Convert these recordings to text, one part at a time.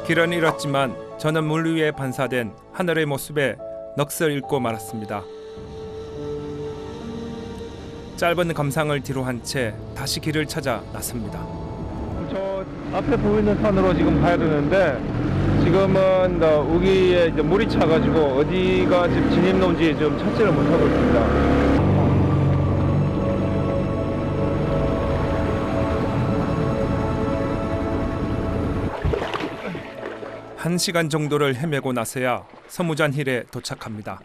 길은 잃었지만 저는 물 위에 반사된 하늘의 모습에 넋을 잃고 말았습니다. 짧은 감상을 뒤로 한 채 다시 길을 찾아 나섭니다. 저 앞에 보이는 산으로 지금 가야 되는데 지금은 우기에 이제 물이 차가지고 어디가 지금 진입로인지 좀 찾지를 못하고 있습니다. 1시간 정도를 헤매고 나서야 서무잔힐에 도착합니다.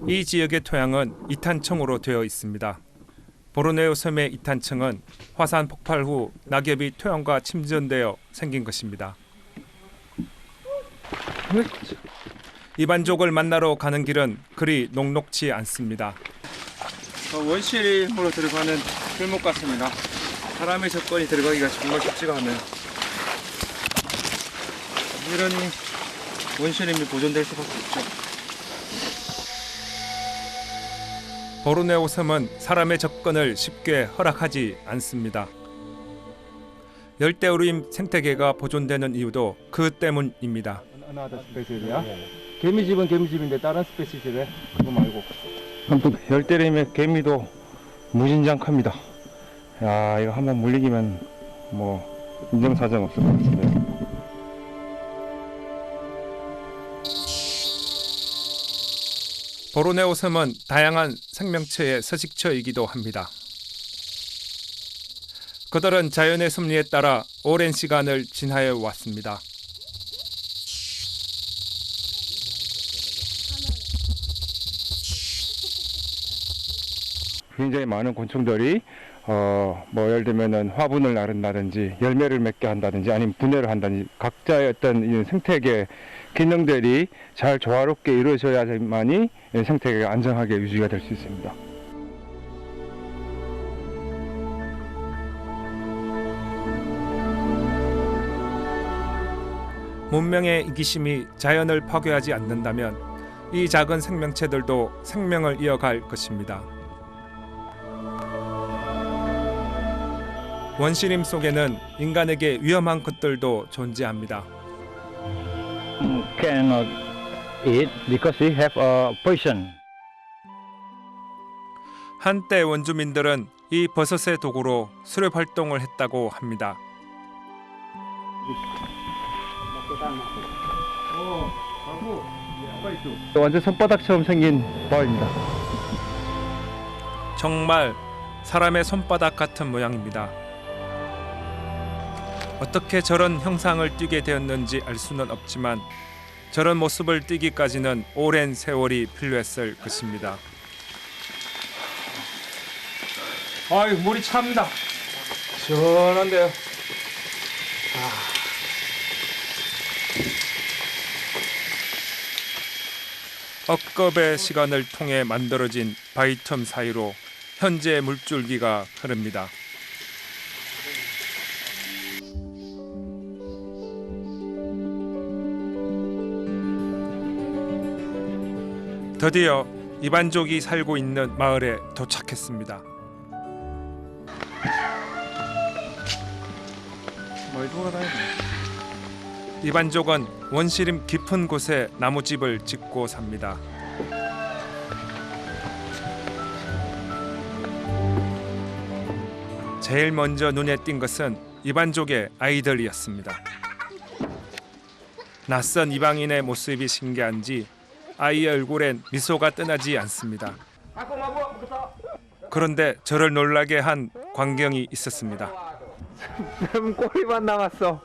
이 지역의 토양은 이탄청으로 되어 있습니다. 보르네오 섬의 이탄청은 화산 폭발 후 낙엽이 토양과 침전되어 생긴 것입니다. 이반족을 만나러 가는 길은 그리 녹록지 않습니다. 원시림으로 들어가는 길목 같습니다. 사람의 접근이 들어가기가 정말 쉽지가 않아요. 이런 원시림이 보존될 수밖에 없죠. 보르네오 섬은 사람의 접근을 쉽게 허락하지 않습니다. 열대우림 생태계가 보존되는 이유도 그 때문입니다. 개미집은 개미집인데 다른 스페시스래? 그거 말고. 아무튼 열대림의 개미도 무진장합니다. 야, 이거 한번 물리기면 뭐 인정사정 없을 것 같은데요. 보르네오 섬은 다양한 생명체의 서식처이기도 합니다. 그들은 자연의 섭리에 따라 오랜 시간을 진화해 왔습니다. 굉장히 많은 곤충들이 뭐 예를 들면은 화분을 나른다든지 열매를 맺게 한다든지 아니면 분해를 한다든지 각자의 어떤 이 생태계 기능들이 잘 조화롭게 이루어져야만이 생태계가 안정하게 유지가 될 수 있습니다. 문명의 이기심이 자연을 파괴하지 않는다면 이 작은 생명체들도 생명을 이어갈 것입니다. 원시림 속에는 인간에게 위험한 것들도 존재합니다. Cannot eat because we have a poison. 한때 원주민들은 이 버섯의 도구로 수렵 활동을 했다고 합니다. 완전 손바닥처럼 생긴 바위입니다. 정말 사람의 손바닥 같은 모양입니다. 어떻게 저런 형상을 띠게 되었는지 알 수는 없지만 저런 모습을 띠기까지는 오랜 세월이 필요했을 것입니다. 아유, 물이 찹니다. 시원한데요. 억겁의 시간을 통해 만들어진 바위틈 사이로 현재 물줄기가 흐릅니다. 드디어 이반족이 살고 있는 마을에 도착했습니다. 많이 돌아다니네. 이반족은 원시림 깊은 곳에 나무집을 짓고 삽니다. 제일 먼저 눈에 띈 것은 이반족의 아이들이었습니다. 낯선 이방인의 모습이 신기한지 아이의 얼굴엔 미소가 떠나지 않습니다. 그런데 저를 놀라게 한 광경이 있었습니다. 꼬리만 남았어.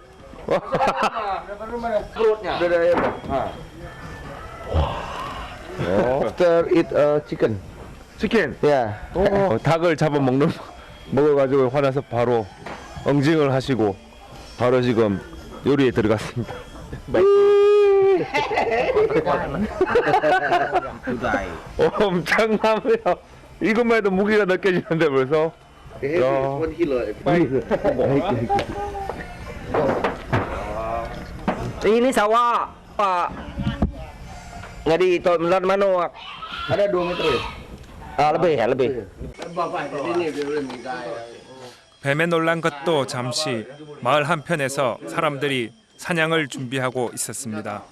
After eat chicken. 치킨. Yeah. 닭을 잡아 먹어가지고 화나서 바로 응징을 하시고 바로 지금 요리에 들어갔습니다. 엄청나네요. 이것만 해도 무게가 느껴지는데 벌써. One kilo. Ini sawah, Pak. Jadi toilet mana? Ada 2 meter ya? Lebih ya, lebih. 뱀에 놀란 것도 잠시 마을 한편에서 사람들이 사냥을 준비하고 있었습니다.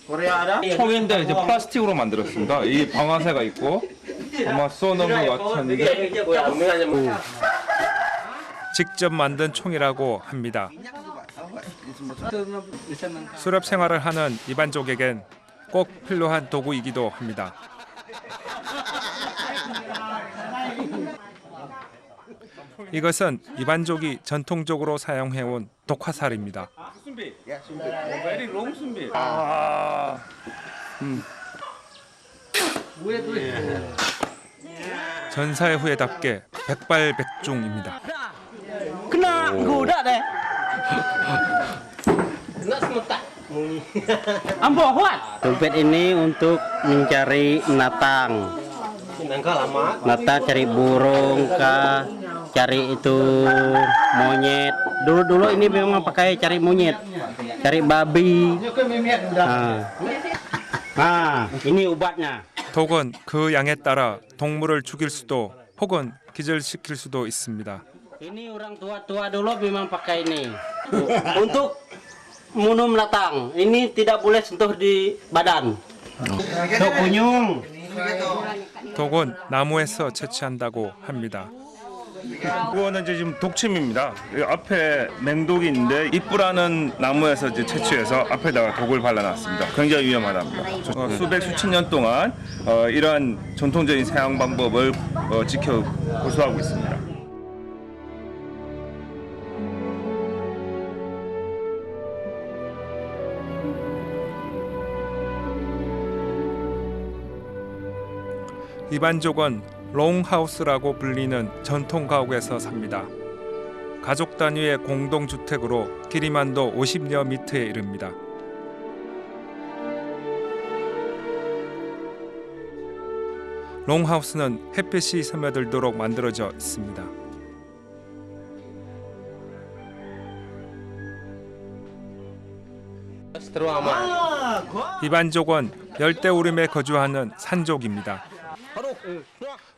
총인데 이제 플라스틱으로 만들었습니다. 이 방아쇠가 있고 아마 쏘는 것 같은데 직접 만든 총이라고 합니다. 수렵 생활을 하는 이반족에겐 꼭 필요한 도구이기도 합니다. 이것은 이반족이 전통적으로 사용해온 독화살입니다. 전사의 후예답게 백발백중입니다. Kena godak deh. Ambo kuat. Dompet ini untuk mencari natang. Natang cari burung kah, cari itu monyet. Dulu ini memang pakai cari monyet, cari babi. Nah, ini obatnya. 독은 그 양에 따라 동물을 죽일 수도 혹은 기절시킬 수도 있습니다. Ini orang tua-tua dulu memang pakai ini untuk minum natang. Ini tidak boleh sentuh di badan. Tok kunyung. 독은 나무에서 채취한다고 합니다. 이거는 이제 지금 독침입니다. 이 앞에 맹독이 있는데 이쁘라는 나무에서 이제 채취해서 앞에다가 독을 발라놨습니다. 굉장히 위험하답니다. 수백 수천 년 동안 이러한 전통적인 사용 방법을 지켜 고수하고 있습니다. 이반족은 롱하우스라고 불리는 전통 가옥에서 삽니다. 가족 단위의 공동주택으로 길이만도 50여 미터에 이릅니다. 롱하우스는 햇빛이 스며들도록 만들어져 있습니다. 이반족은 열대우림에 거주하는 산족입니다.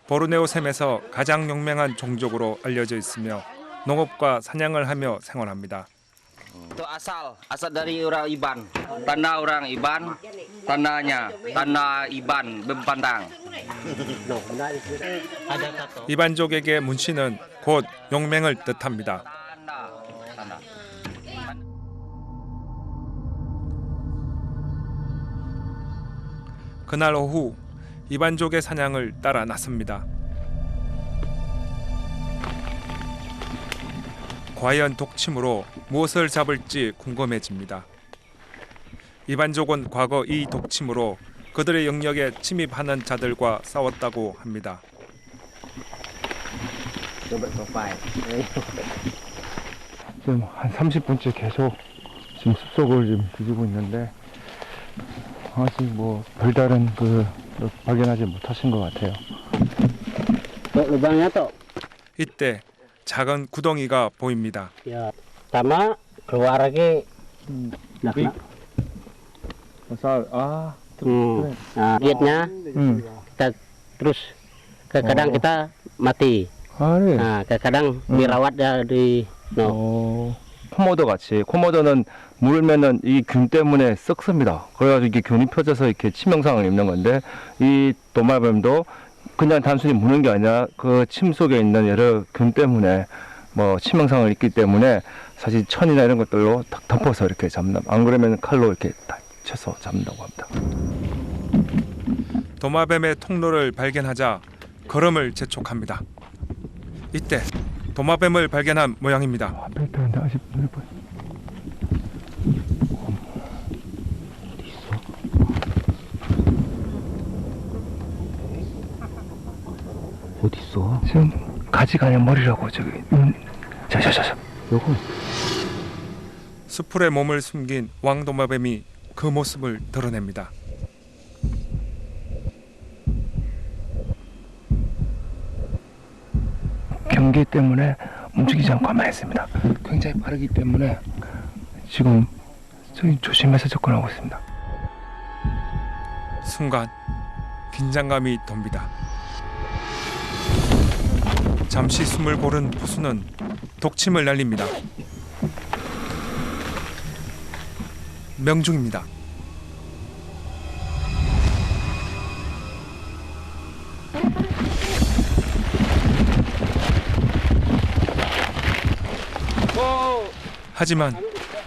보르네오 샘에서 가장 유명한 종족으로 알려져 있으며 농업과 사냥을 하며 생활합니다. Itu asal dari orang Iban. Tanah orang Iban, tanahnya tanah Iban Bempantang. 이반족에게 문씨는 곧 용맹을 뜻합니다. Tanah. 그날 오후 이반족의 사냥을 따라 나섭니다. 과연 독침으로 무엇을 잡을지 궁금해집니다. 이반족은 과거 이 독침으로 그들의 영역에 침입하는 자들과 싸웠다고 합니다. 지금 한 30분째 계속 지금 숲속을 지금 뒤지고 있는데 아직 뭐 별다른 발견하지 못하신 것 같아요. Lubangnya toh. 이때 작은 구덩이가 보입니다. Ya, pertama keluar lagi. Nah, nah, dietnya kita terus kadang kita mati. 아, 네. Nah, kadang dirawat ya di 코모도 같이 코모도는 물면은 이 균 때문에 썩습니다. 그래가지고 이게 균이 펴져서 이렇게 치명상을 입는 건데 이 도마뱀도 그냥 단순히 무는 게 아니라 그 침 속에 있는 여러 균 때문에 뭐 치명상을 입기 때문에 사실 천이나 이런 것들로 딱 덮어서 이렇게 잡는다. 안 그러면 칼로 이렇게 딱 쳐서 잡는다고 합니다. 도마뱀의 통로를 발견하자 걸음을 재촉합니다. 이때 도마뱀을 발견한 모양입니다. 앞에 있다는데 아직 눈을 보여. 어디 있어? 지금 가지가 아니라 머리라고 저기. 자자자자. 요거. 수풀에 몸을 숨긴 왕도마뱀이 그 모습을 드러냅니다. 경계 때문에 움직이지 않고 가만히 있습니다. 굉장히 빠르기 때문에 지금 저희 조심해서 접근하고 있습니다. 순간 긴장감이 돕니다. 잠시 숨을 고른 포수는 독침을 날립니다. 명중입니다. 하지만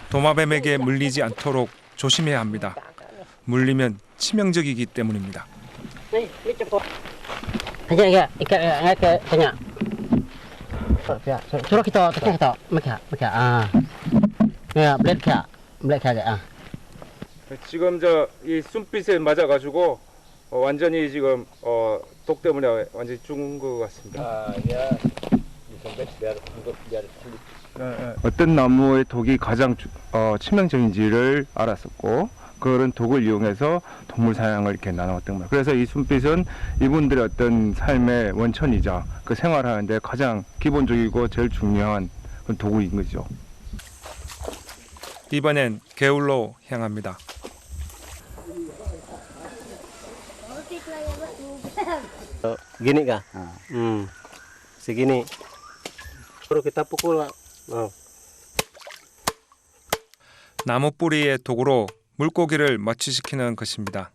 도마뱀에게 물리지 않도록 조심해야 합니다. 물리면 치명적이기 때문입니다. Kaya ikat tanya. Suruh kita tekan kita. Maka. Ah. Ya, blade kaya. 지금 이 숨빛에 맞아가지고 완전히 지금 독 때문에 완전히 죽은 것 같습니다. 어떤 나무의 독이 가장 치명적인지를 알았었고 그런 독을 이용해서 동물 사냥을 이렇게 나눠왔던 거예요. 그래서 이 숨빛은 이분들의 어떤 삶의 원천이자 그 생활하는데 가장 기본적이고 제일 중요한 그런 도구인 거죠. 이번엔 개울로 향합니다. Gini kah? Segini. Baru kita pukul. 나무 뿌리의 독으로 물고기를 마취시키는 것입니다.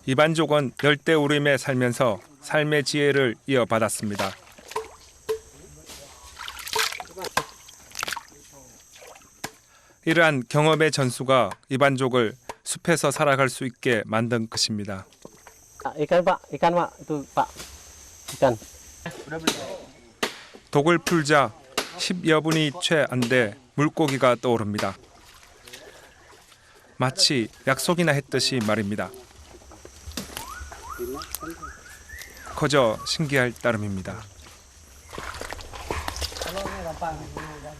이반족은 열대우림에 살면서 삶의 지혜를 이어받았습니다. 이러한 경험의 전수가 이반족을 숲에서 살아갈 수 있게 만든 것입니다. Ikan pak. Itu pak. Ikan. 독을 풀자 10여 분이 채 안 돼 물고기가 떠오릅니다. 마치 약속이나 했듯이 말입니다. 거저 신기할 따름입니다.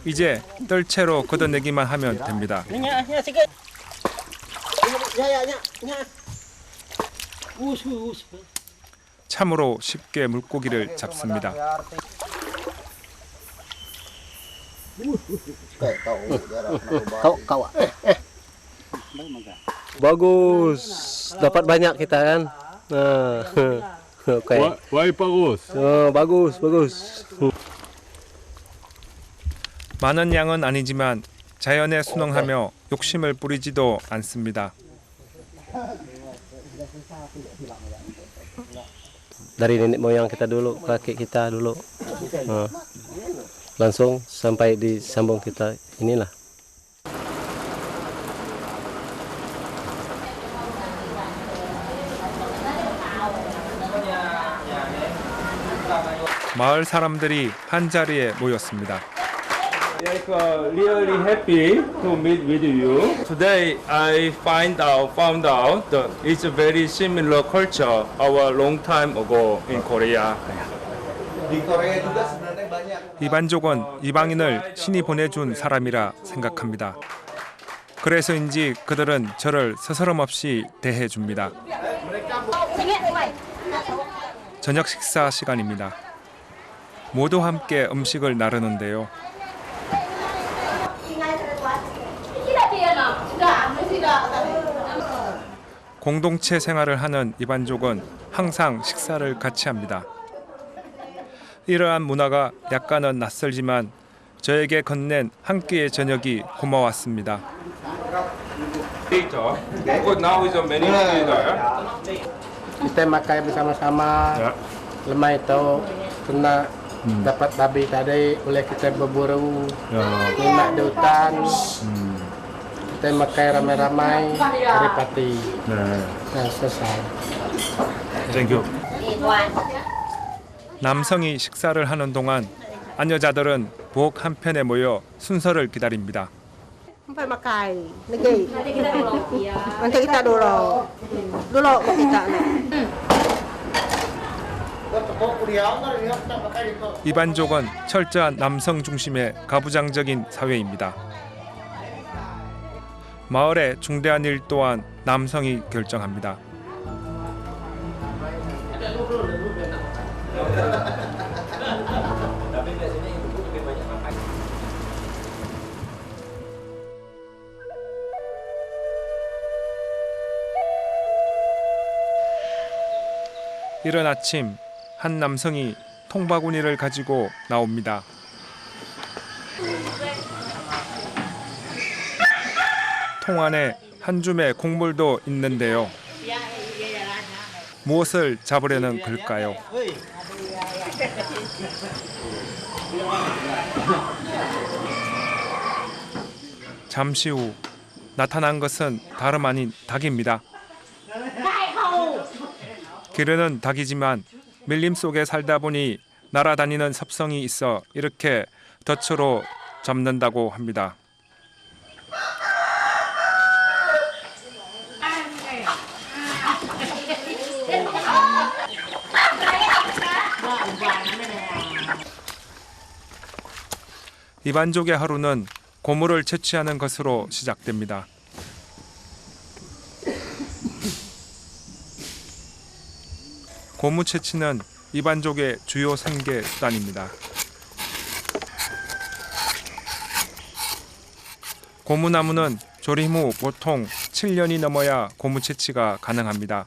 이제 뜰채로 걷어내기만 하면 됩니다. 참으로 쉽게 물고기를 잡습니다. Kau. Bagus. Dapat banyak kita kan. Oke. Why bagus? Bagus. 많은 양은 아니지만 자연에 순응하며 욕심을 부리지도 않습니다. Dari nenek moyang kita dulu, kakek kita dulu. Langsung sampai disambung kita inilah. 마을 사람들이 한 자리에 모였습니다. Yes, really happy to meet with you. Today I found out that it's a very similar culture our long time ago in Korea. 이반족은 이방인을 신이 보내준 사람이라 생각합니다. 그래서인지 그들은 저를 스스럼없이 대해줍니다. 저녁 식사 시간입니다. 모두 함께 음식을 나르는데요. 공동체 생활을 하는 이반족은 항상 식사를 같이 합니다. 이러한 문화가 약간은 낯설지만 저에게 건넨 한 끼의 저녁이 고마웠습니다. Now is a menu together. Kita makan bersama-sama. Lemah itu kena dapat babi tadi boleh kita berburu. Nikmat di hutan. Kita makan ramai-ramai dari pati. Nah, selesai. Thank you. 남성이 식사를 하는 동안 아녀자들은 부엌 한편에 모여 순서를 기다립니다. Sampai makai, lagi. Nanti kita dulu kita. 이반족은 철저한 남성 중심의 가부장적인 사회입니다. 마을의 중대한 일 또한 남성이 결정합니다. 이른 아침 한 남성이 통바구니를 가지고 나옵니다. 통 안에 한 줌의 곡물도 있는데요. 무엇을 잡으려는 걸까요? 잠시 후 나타난 것은 다름 아닌 닭입니다. 기르는 닭이지만 밀림 속에 살다 보니 날아다니는 습성이 있어 이렇게 덫으로 잡는다고 합니다. 이반족의 하루는 고물을 채취하는 것으로 시작됩니다. 고무 채취는 이반족의 주요 생계 수단입니다. 고무나무는 조림 후 보통 7년이 넘어야 고무 채취가 가능합니다.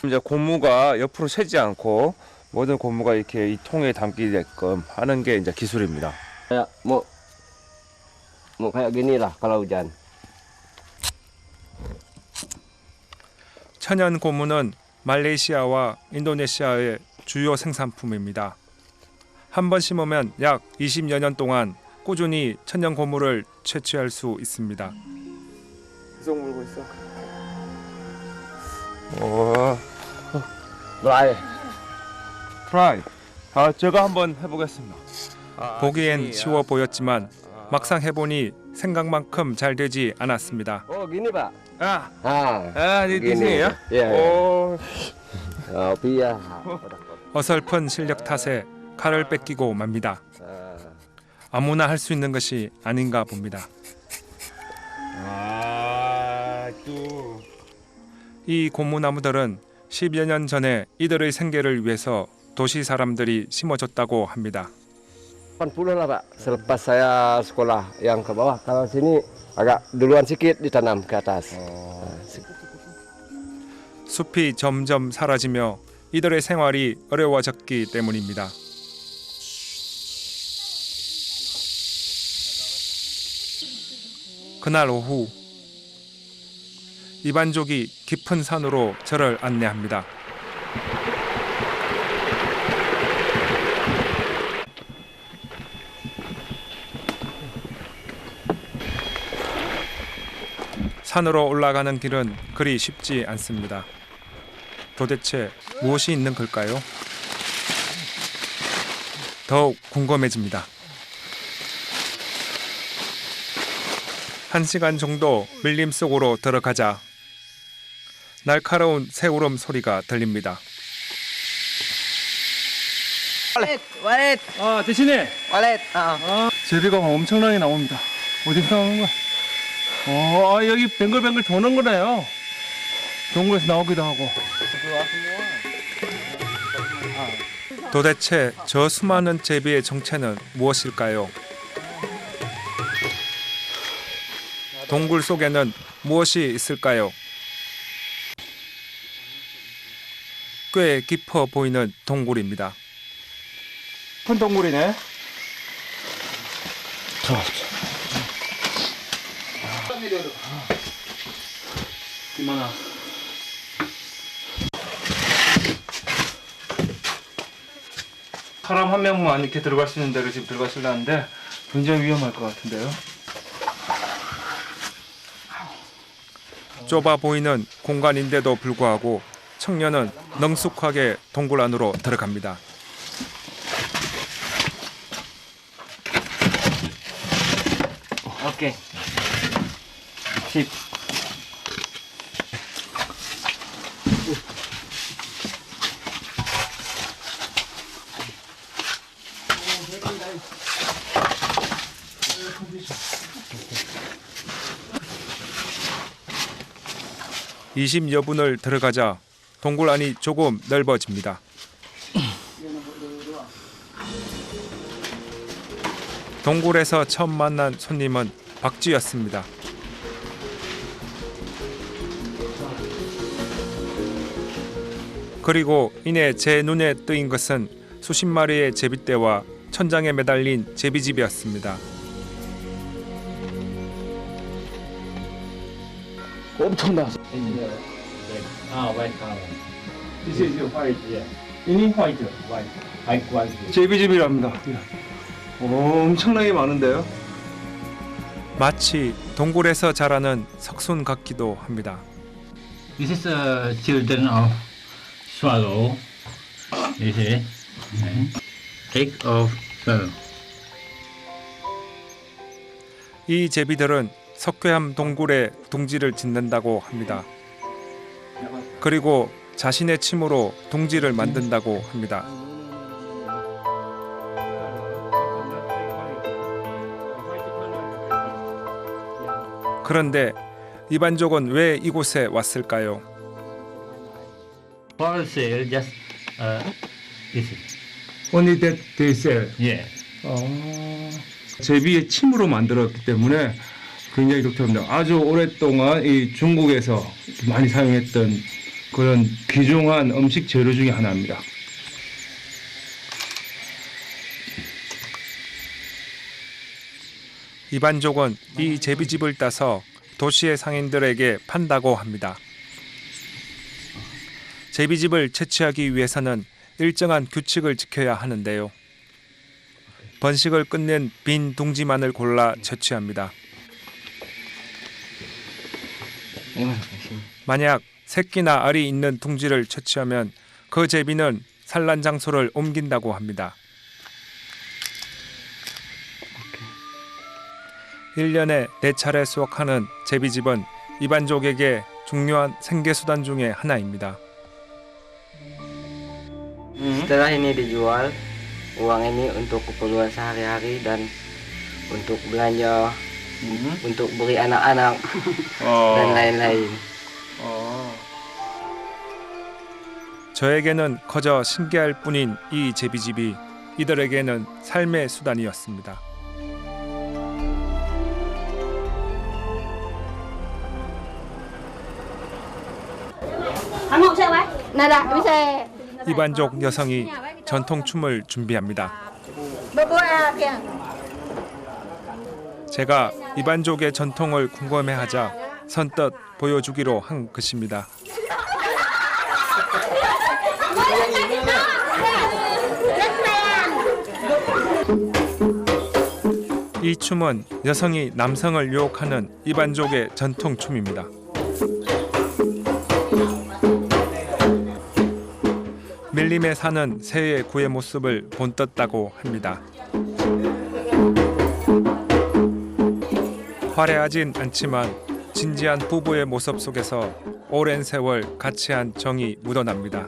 이제 고무가 옆으로 새지 않고 모든 고무가 이렇게 이 통에 담기게끔 하는 게 이제 기술입니다. Kayak mau kayak gini lah kalau hujan. 천연 고무는 말레이시아와 인도네시아의 주요 생산품입니다. 한 번 심으면 약 20여 년 동안 꾸준히 천연 고무를 채취할 수 있습니다. 계속 물고 있어. 프라이. 제가 한번 해보겠습니다. 보기엔 쉬워 보였지만 막상 해보니 생각만큼 잘 되지 않았습니다. Oh gini pak. di Gini. sini ya? Iya. Oh, Pia. 어설픈 실력 탓에 칼을 뺏기고 맙니다. 아무나 할 수 있는 것이 아닌가 봅니다. 또. 이 고무나무들은 10여 년 전에 이들의 생계를 위해서 도시 사람들이 심어줬다고 합니다. 80 lah pak. Selepas saya sekolah yang ke bawah. Kalau sini agak duluan sedikit ditanam ke atas. 숲이 점점 사라지며 이들의 생활이 어려워졌기 때문입니다. 그날 오후 이반족이 깊은 산으로 저를 안내합니다. 산으로 올라가는 길은 그리 쉽지 않습니다. 도대체 무엇이 있는 걸까요? 더욱 궁금해집니다. 1시간 정도 밀림 속으로 들어가자 날카로운 새우름 소리가 들립니다. Walet. 대신에 Walet. 제비가 엄청나게 나옵니다. 어디서 나오는 거야? 여기 뱅글뱅글 도는 거네요. 동굴에서 나오기도 하고. 도대체 저 수많은 제비의 정체는 무엇일까요? 동굴 속에는 무엇이 있을까요? 꽤 깊어 보이는 동굴입니다. 큰 동굴이네. 이만하. 사람 한 명만 이렇게 들어갈 수 있는 데를 지금 들어가시려는데 굉장히 위험할 것 같은데요. 좁아 보이는 공간인데도 불구하고 청년은 능숙하게 동굴 안으로 들어갑니다. 오케이. 10. (20여 분을) 들어가자 동굴 안이 조금 넓어집니다. 동굴에서 처음 만난 손님은 박쥐였습니다. 그리고 이내 제 눈에 뜨인 것은 수십 마리의 제비떼와 천장에 매달린 제비집이었습니다. 엄청나. 제비집이랍니다. 엄청나게 많은데요. 마치 동굴에서 자라는 석순 같기도 합니다. This is children of swallow. You see, egg of swallow. 이 제비들은 석회암 동굴에 둥지를 짓는다고 합니다. 그리고 자신의 침으로 둥지를 만든다고 합니다. 그런데 이반족은 왜 이곳에 왔을까요? For sale, just this. Only that they sell. Yeah. 제비의 침으로 만들었기 때문에 굉장히 독특합니다. 아주 오랫동안 이 중국에서 많이 사용했던 그런 귀중한 음식 재료 중에 하나입니다. 이반족은 이 제비집을 따서 도시의 상인들에게 판다고 합니다. 제비집을 채취하기 위해서는 일정한 규칙을 지켜야 하는데요. 번식을 끝낸 빈 둥지만을 골라 채취합니다. 만약 새끼나 알이 있는 둥지를 채취하면 그 제비는 산란 장소를 옮긴다고 합니다. 1년에 4차례 수확하는 제비집은 이반족에게 중요한 생계수단 중에 하나입니다. Setelah ini dijual, uang ini untuk keperluan sehari-hari dan untuk belanja, untuk beri anak-anak dan lain-lain. 저에게는 커저 신기할 뿐인 이 제비집이 이들에게는 삶의 수단이었습니다. 이반족 여성이 전통춤을 준비합니다. 제가 이반족의 전통을 궁금해하자 선뜻 보여주기로 한 것입니다. 이 춤은 여성이 남성을 유혹하는 이반족의 전통 춤입니다. 밀림에 사는 새의 구의 모습을 본떴다고 합니다. 화려하진 않지만 진지한 부부의 모습 속에서 오랜 세월 같이 한 정이 묻어납니다.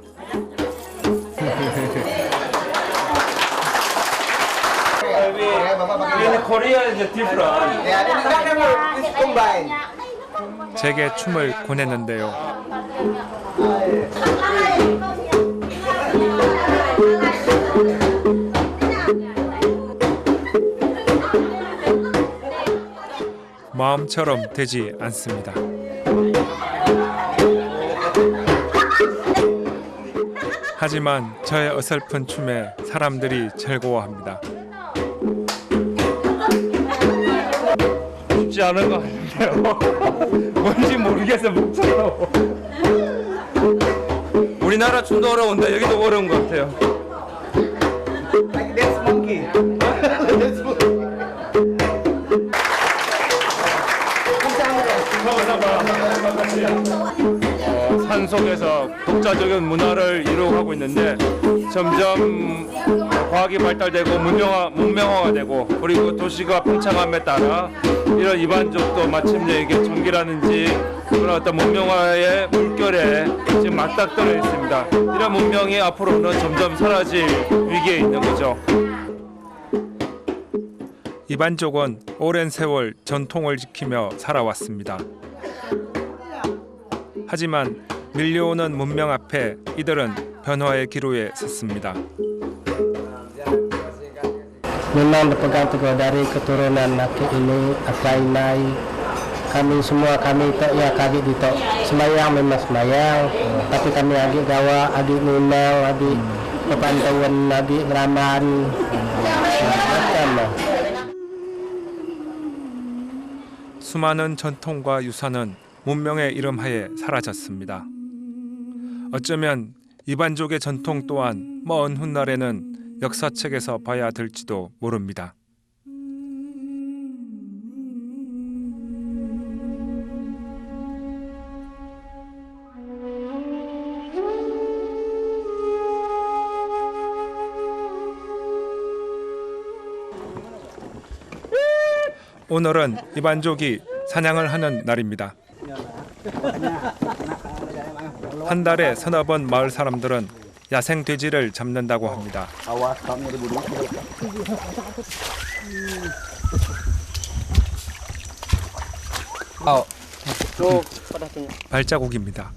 In Korea is different. 제게 춤을 권했는데요. 마음처럼 되지 않습니다. 하지만 저의 어설픈 춤에 사람들이 즐거워합니다. 쉽지 않은 거 아닌데요. 뭔지 모르겠어 묵혀요. 우리나라 춤도 어려운데 여기도 어려운 것 같아요. 산 속에서 독자적인 문화를 이루어가고 있는데 점점 과학이 발달되고 문명화가 되고 그리고 도시가 팽창함에 따라 이런 이반족도 마침내 이게 전기라든지 그런 어떤 문명화의 물결에 지금 맞닥뜨려 있습니다. 이런 문명이 앞으로는 점점 사라질 위기에 있는 거죠. 이반족은 오랜 세월 전통을 지키며 살아왔습니다. 하지만 밀려오는 문명 앞에 이들은 변화의 기로에 섰습니다. Memang berpegang teguh dari keturunan laki ini Asainai kami semua kami tok ya kami di tok sembahyang memang sembahyang, tapi kami lagi gawa, lagi nunau, lagi pepantauan, lagi ngeraman, macam lah. 수많은 전통과 유산은 문명의 이름하에 사라졌습니다. 어쩌면 이반족의 전통 또한 먼 훗날에는 역사책에서 봐야 될지도 모릅니다. 오늘은 이반족이 사냥을 하는 날입니다. 한 달에 서너 번 마을 사람들은 야생 돼지를 잡는다고 합니다. 발자국입니다.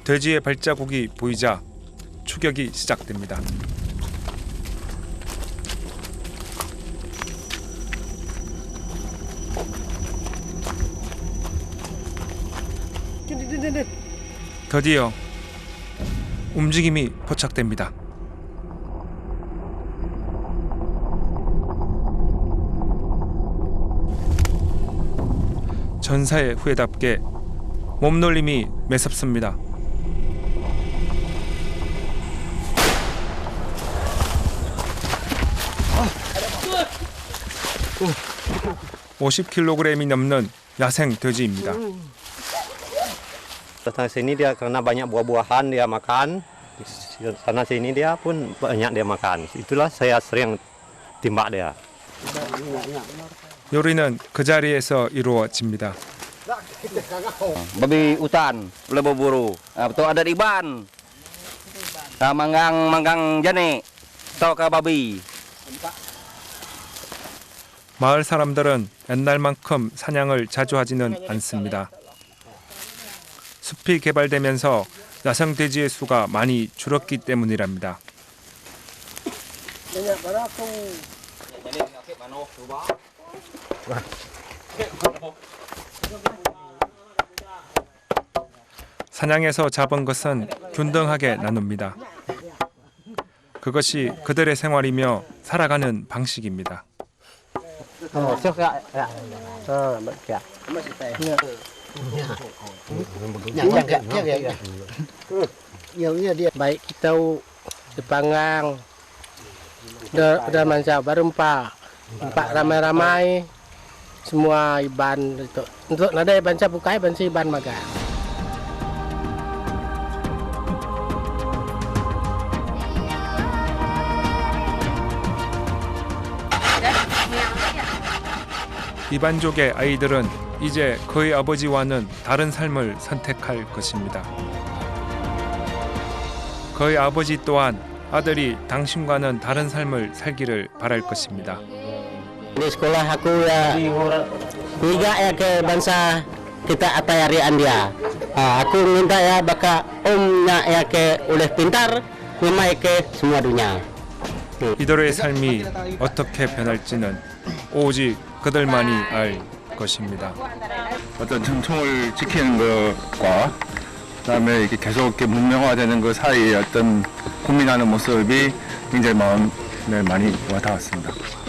돼지의 발자국이 보이자 추격이 시작됩니다. 드디어 움직임이 포착됩니다. 전사의 후예답게 몸놀림이 매섭습니다. 50kg이 넘는 야생 돼지입니다. Datang sini dia karena banyak buah-buahan dia makan. Sana sini dia pun banyak dia makan. Itulah saya sering timbak dia. 요리는 그 자리에서 이루어집니다. Babi hutan, boleh berburu. Betul ada iban. Manggang jane, tau ke babi. 마을 사람들은 옛날만큼 사냥을 자주 하지는 않습니다. 숲이 개발되면서 야생 돼지의 수가 많이 줄었기 때문이랍니다. 사냥에서 잡은 것은 균등하게 나눕니다. 그것이 그들의 생활이며 살아가는 방식입니다. Baik kita dipanggang, udah mancap baru empat ramai-ramai semua iban itu. Untuk nada iban cap bukai iban si iban magang. 이반족의 아이들은 이제 그의 아버지와는 다른 삶을 선택할 것입니다. 그의 아버지 또한 아들이 당신과는 다른 삶을 살기를 바랄 것입니다. Di sekolah aku ya tiga ya ke bangsa kita atayarian dia. Aku minta ya baka omnya ya ke oleh pintar, memang ke semua dunia. 이들의 삶이 어떻게 변할지는 오직 그들만이 알 것입니다. 어떤 전통을 지키는 것과 그다음에 이렇게 계속 이렇게 문명화되는 그 사이에 어떤 고민하는 모습이 굉장히 마음에 많이 와닿았습니다.